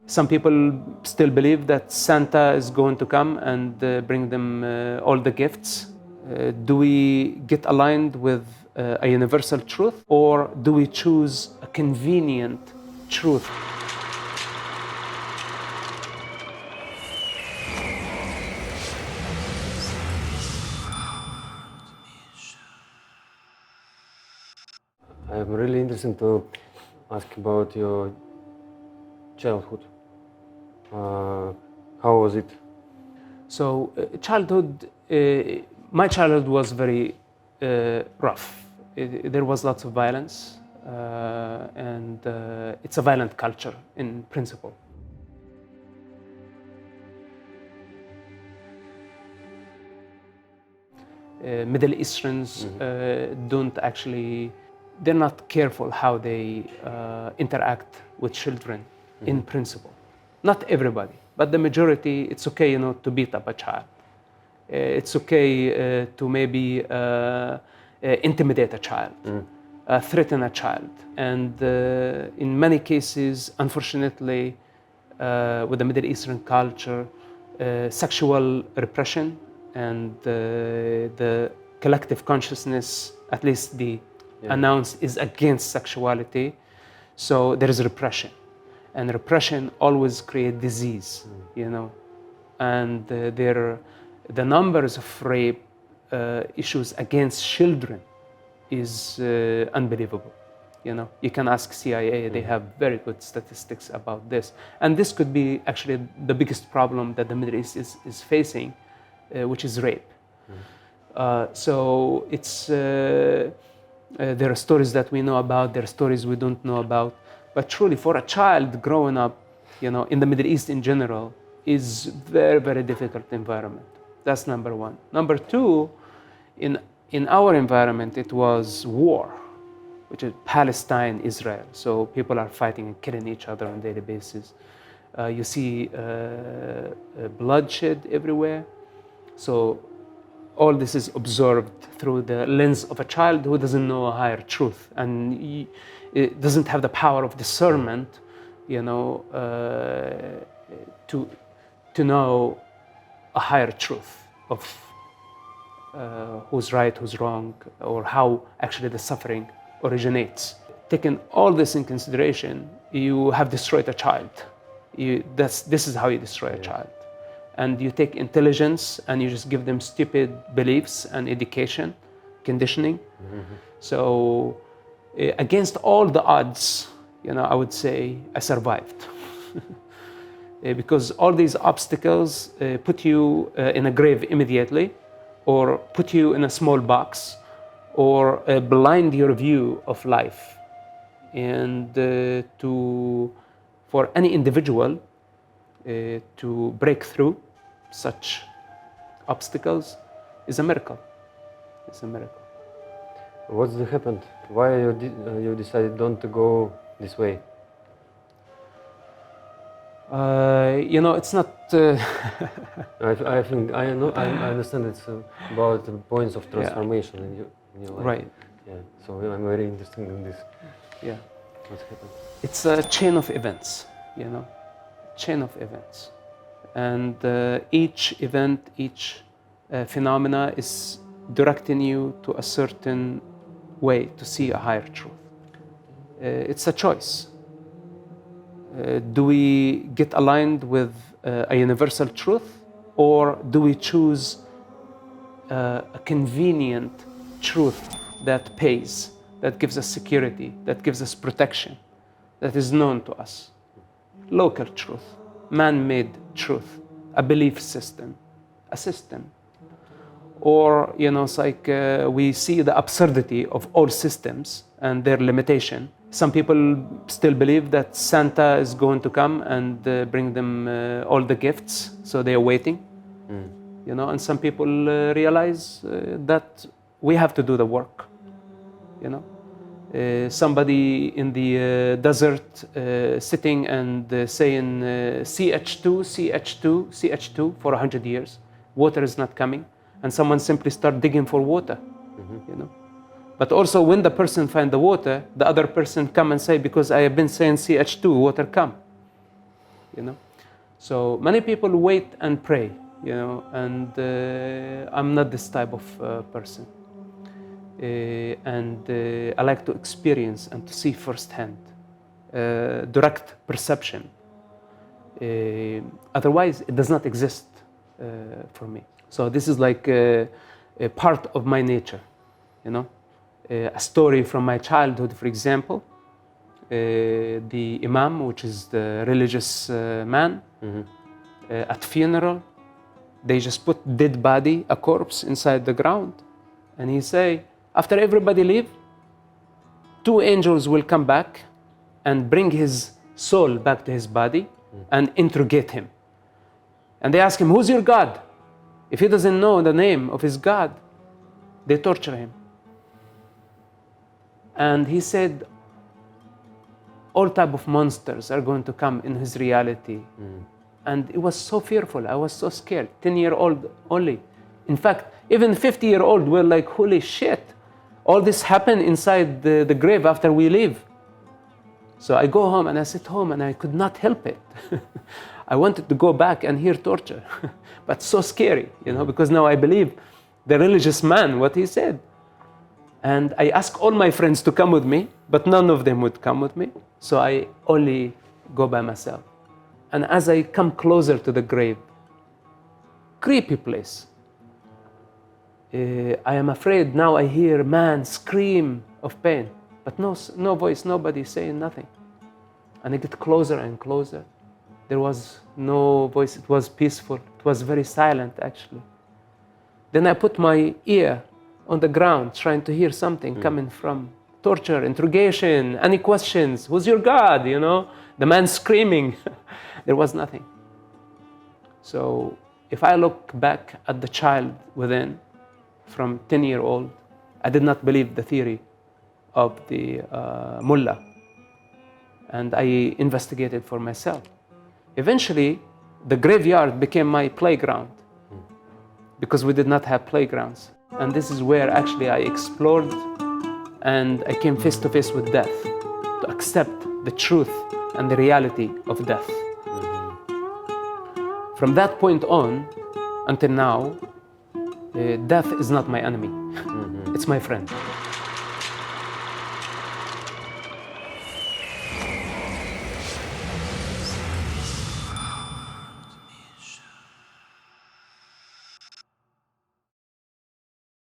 Some people still believe that Santa is going to come and bring them all the gifts. Do we get aligned with a universal truth, or do we choose a convenient truth? I'm really interested to ask about your childhood. How was it? So childhood, my childhood was very rough. There was lots of violence, and it's a violent culture in principle. Middle Easterns don't actually, they're not careful how they interact with children in principle. Not everybody, but the majority, it's okay, to beat up a child. It's okay to maybe intimidate a child, threaten a child. And in many cases, unfortunately, with the Middle Eastern culture, sexual repression and the collective consciousness, at least the announced, is against sexuality. So there is repression. And repression always creates disease, And the numbers of rape issues against children is unbelievable. You can ask CIA, they have very good statistics about this. And this could be actually the biggest problem that the Middle East is facing, which is rape. So it's, there are stories that we know about, there are stories we don't know about. But truly, for a child growing up, in the Middle East in general, is very, very difficult environment. That's number one. Number two, in our environment, it was war, which is Palestine, Israel. So people are fighting and killing each other on a daily basis. You see bloodshed everywhere. So all this is observed through the lens of a child who doesn't know a higher truth, and it doesn't have the power of discernment, to know a higher truth of who's right, who's wrong, or how actually the suffering originates. Taking all this in consideration, you have destroyed a child. This is how you destroy a child. And you take intelligence and you just give them stupid beliefs and education, conditioning. So against all the odds, I would say I survived. Because all these obstacles put you in a grave immediately, or put you in a small box, or blind your view of life. And for any individual to break through such obstacles is a miracle. It's a miracle. What's happened? Why you decided not to go this way? It's not. I think I understand it's about the points of transformation in your life. Right. Yeah. So I'm very interested in this. Yeah. What's happened? It's a chain of events. Chain of events, and each event, each phenomena is directing you to a certain way to see a higher truth. It's a choice. Do we get aligned with a universal truth, or do we choose a convenient truth that pays, that gives us security, that gives us protection, that is known to us? Local truth, man-made truth, a belief system, a system. Or, it's like we see the absurdity of all systems and their limitation. Some people still believe that Santa is going to come and bring them all the gifts, so they are waiting. And some people realize that we have to do the work. Somebody in the desert sitting and saying CH2, CH2, CH2 for 100 years. Water is not coming. And someone simply start digging for water, But also when the person find the water, the other person come and say, because I have been saying CH2, water come. you know. So many people wait and pray, you know, and I'm not this type of person. I like to experience and to see firsthand, direct perception. Otherwise, it does not exist for me. So this is like a part of my nature, you know. A story from my childhood, for example, the imam, which is the religious man, at funeral, they just put dead body, a corpse, inside the ground, and he say, after everybody leave, 2 angels will come back and bring his soul back to his body and interrogate him. And they ask him, who's your God? If he doesn't know the name of his God, they torture him. And he said, all type of monsters are going to come in his reality. And it was so fearful. I was so scared. 10-year-old only. In fact, even 50-year-old were like, holy shit. All this happened inside the grave after we leave. So I go home and I sit home and I could not help it. I wanted to go back and hear torture. But so scary, you know, because now I believe the religious man, what he said. And I asked all my friends to come with me, but none of them would come with me. So I only go by myself. And as I come closer to the grave, creepy place. I am afraid now I hear a man scream of pain, but no voice, nobody saying nothing. And I get closer and closer. There was no voice, it was peaceful. It was very silent, actually. Then I put my ear on the ground, trying to hear something coming from torture, interrogation, any questions, who's your God, you know? The man screaming. There was nothing. So if I look back at the child within, from 10-year-old, I did not believe the theory of the mullah. And I investigated for myself. Eventually, the graveyard became my playground because we did not have playgrounds. And this is where actually I explored and I came face to face with death, to accept the truth and the reality of death. From that point on until now, death is not my enemy. It's my friend.